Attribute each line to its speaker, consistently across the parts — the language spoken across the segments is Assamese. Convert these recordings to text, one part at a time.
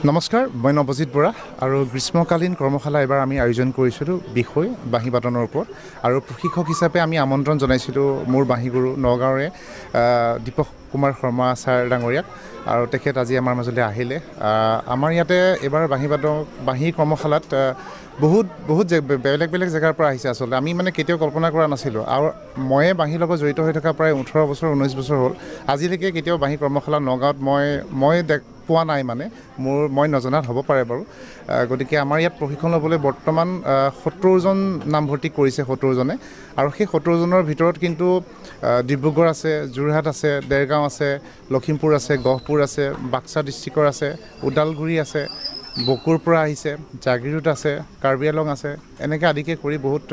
Speaker 1: নমস্কাৰ, মই নৱজিৎ বৰা আৰু গ্ৰীষ্মকালীন কৰ্মশালা এবাৰ আমি আয়োজন কৰিছিলোঁ বিষয় বাঁহী বাদনৰ ওপৰত আৰু প্ৰশিক্ষক হিচাপে আমি আমন্ত্ৰণ জনাইছিলোঁ মোৰ বাঁহীগুৰু নগাঁৱৰে দীপক কুমাৰ শৰ্মা ছাৰ ডাঙৰীয়াক আৰু তেখেত আজি আমাৰ মাজলৈ আহিলে। আমাৰ ইয়াতে এইবাৰ বাঁহী কৰ্মশালাত বহুত বেলেগ বেলেগ জেগাৰ পৰা আহিছে। আচলতে আমি কেতিয়াও কল্পনা কৰা নাছিলোঁ আৰু ময়ে বাঁহীৰ লগত জড়িত হৈ থকা প্ৰায় 18 বছৰ 19 বছৰ হ'ল। আজিলৈকে কেতিয়াও বাঁহী কৰ্মশালা নগাঁৱত মই পোৱা নাই, মই নজনাত হ'ব পাৰে বাৰু। গতিকে আমাৰ ইয়াত প্ৰশিক্ষণ ল'বলৈ বৰ্তমান 70জন নামভৰ্তি কৰিছে, 70জনে। আৰু সেই 70জনৰ ভিতৰত কিন্তু ডিব্ৰুগড় আছে, যোৰহাট আছে, দেৰগাঁও আছে, লখিমপুৰ আছে, গহপুৰ আছে, বাক্সা ডিষ্ট্ৰিক্টৰ আছে, ওদালগুৰি আছে, বকুৰ পৰা আহিছে, জাগিৰোড আছে, কাৰ্বি আংলং আছে, এনেকৈ আদিকে কৰি বহুত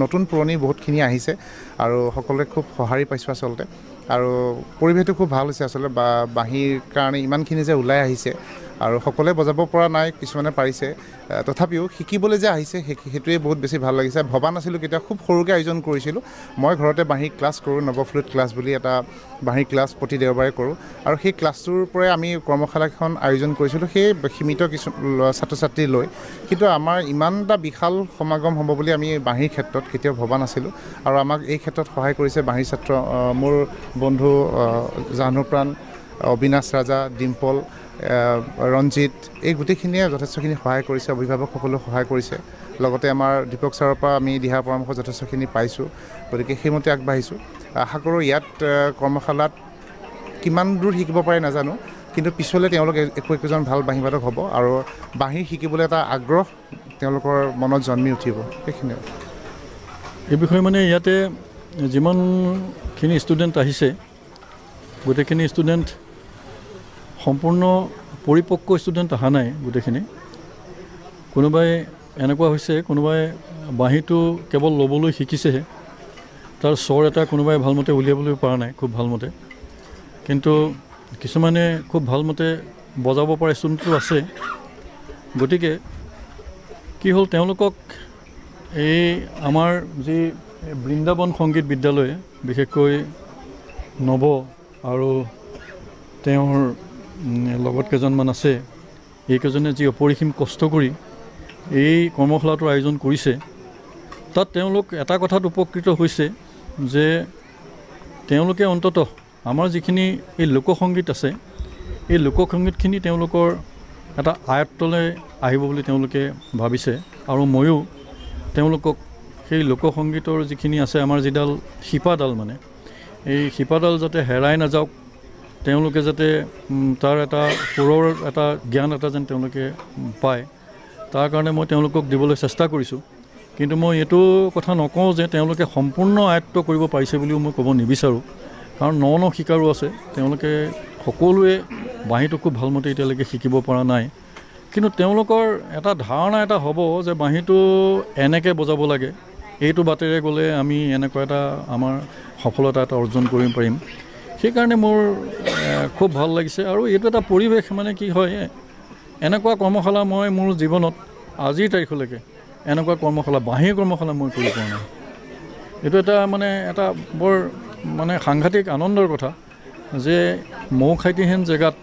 Speaker 1: নতুন পুৰণি বহুতখিনি আহিছে আৰু সকলোৱে খুব সঁহাৰি পাইছোঁ আচলতে। আৰু পৰিৱেশটো খুব ভাল হৈছে আচলতে। বাঁহীৰ কাৰণে ইমানখিনি যে ওলাই আহিছে আৰু সকলোৱে বজাব পৰা নাই, কিছুমানে পাৰিছে, তথাপিও শিকিবলৈ যে আহিছে সেইটোৱে বহুত বেছি ভাল লাগিছে। ভবা নাছিলোঁ, কেতিয়া খুব সৰুকৈ আয়োজন কৰিছিলোঁ। মই ঘৰতে বাঁহীৰ ক্লাছ কৰোঁ, নৱফ্লুইট ক্লাছ বুলি এটা বাঁহীৰ ক্লাছ প্ৰতি দেওবাৰে কৰোঁ আৰু সেই ক্লাছটোৰ পৰাই আমি কৰ্মশালাখন আয়োজন কৰিছিলোঁ সেই সীমিত কিছু ছাত্ৰ ছাত্ৰী লৈ। কিন্তু আমাৰ ইমান এটা বিশাল সমাগম হ'ব বুলি আমি বাঁহীৰ ক্ষেত্ৰত কেতিয়াও ভবা নাছিলোঁ আৰু আমাক এই ক্ষেত্ৰত সহায় কৰিছে বাঁহীৰ ছাত্ৰ মোৰ বন্ধু জাহ্নুপ্ৰাণ, অবিনাশ ৰাজা, ডিম্পল, ৰঞ্জিত, এই গোটেইখিনিয়ে যথেষ্টখিনি সহায় কৰিছে। অভিভাৱকসকলেও সহায় কৰিছে। লগতে আমাৰ দীপক ছাৰৰ পৰা আমি দিহা পৰামৰ্শ যথেষ্টখিনি পাইছোঁ। গতিকে সেইমতে আগবাঢ়িছোঁ। আশা কৰোঁ ইয়াত কৰ্মশালাত কিমান দূৰ শিকিব পাৰে নাজানো, কিন্তু পিছলৈ তেওঁলোক একোজন ভাল বাঁহীবাদক হ'ব আৰু বাঁহী শিকিবলৈ এটা আগ্ৰহ তেওঁলোকৰ মনত জন্মি উঠিব। সেইখিনিয়ে
Speaker 2: এই বিষয়ে ইয়াতে যিমানখিনি ষ্টুডেণ্ট আহিছে, গোটেইখিনি ষ্টুডেণ্ট সম্পূৰ্ণ পৰিপক্ক ষ্টুডেণ্ট অহা নাই। গোটেইখিনি কোনোবাই এনেকুৱা হৈছে, কোনোবাই বাঁহীটো কেৱল ল'বলৈ শিকিছেহে, তাৰ স্বৰ এটা কোনোবাই ভালমতে উলিয়াবলৈ পৰা নাই খুব ভালমতে, কিন্তু কিছুমানে খুব ভালমতে বজাব পৰা ষ্টুডেণ্টটো আছে। গতিকে কি হ'ল, তেওঁলোকক এই আমাৰ যি বৃন্দাবন সংগীত বিদ্যালয়ে, বিশেষকৈ নৱ আৰু তেওঁৰ লগত কেইজনমান আছে, এইকেইজনে যি অপৰিসীম কষ্ট কৰি এই কৰ্মশালাটোৰ আয়োজন কৰিছে, তাত তেওঁলোক এটা কথাত উপকৃত হৈছে যে তেওঁলোকে অন্ততঃ আমাৰ যিখিনি এই লোকসংগীত আছে, এই লোকসংগীতখিনি তেওঁলোকৰ এটা আয়ত্তলৈ আহিব বুলি তেওঁলোকে ভাবিছে। আৰু ময়ো তেওঁলোকক সেই লোকসংগীতৰ যিখিনি আছে, আমাৰ যিডাল শিপাডাল, এই শিপাডাল যাতে হেৰাই নাযাওক, তেওঁলোকে যাতে তাৰ এটা সুৰৰ এটা জ্ঞান এটা যেন তেওঁলোকে পায়, তাৰ কাৰণে মই তেওঁলোকক দিবলৈ চেষ্টা কৰিছোঁ। কিন্তু মই এইটো কথা নকওঁ যে তেওঁলোকে সম্পূৰ্ণ আয়ত্ত কৰিব পাৰিছে বুলিও মই ক'ব নিবিচাৰোঁ, কাৰণ ন শিকাৰো আছে। তেওঁলোকে সকলোৱে বাঁহীটো খুব ভালমতে এতিয়ালৈকে শিকিব পৰা নাই, কিন্তু তেওঁলোকৰ এটা ধাৰণা এটা হ'ব যে বাঁহীটো এনেকৈ বজাব লাগে, এইটো বাটেৰে গ'লে আমি এনেকুৱা এটা আমাৰ সফলতা এটা অৰ্জন কৰিব পাৰিম। সেইকাৰণে মোৰ খুব ভাল লাগিছে। আৰু এইটো এটা পৰিৱেশ, কি হয়, এনেকুৱা কৰ্মশালা মই মোৰ জীৱনত আজিৰ তাৰিখলৈকে এনেকুৱা কৰ্মশালা, বাঁহীৰ কৰ্মশালা মই কৰি পোৱা নাই। এইটো এটা বৰ সাংঘাতিক আনন্দৰ কথা যে মৌখাইটিহেন জেগাত,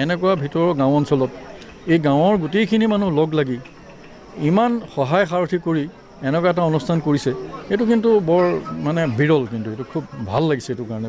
Speaker 2: এনেকুৱা ভিতৰৰ গাঁও অঞ্চলত, এই গাঁৱৰ গোটেইখিনি মানুহ লগ লাগি ইমান সহায় সাৰথি কৰি এনেকুৱা এটা অনুষ্ঠান কৰিছে। এইটো কিন্তু বৰ বিৰল, কিন্তু এইটো খুব ভাল লাগিছে এইটো কাৰণে।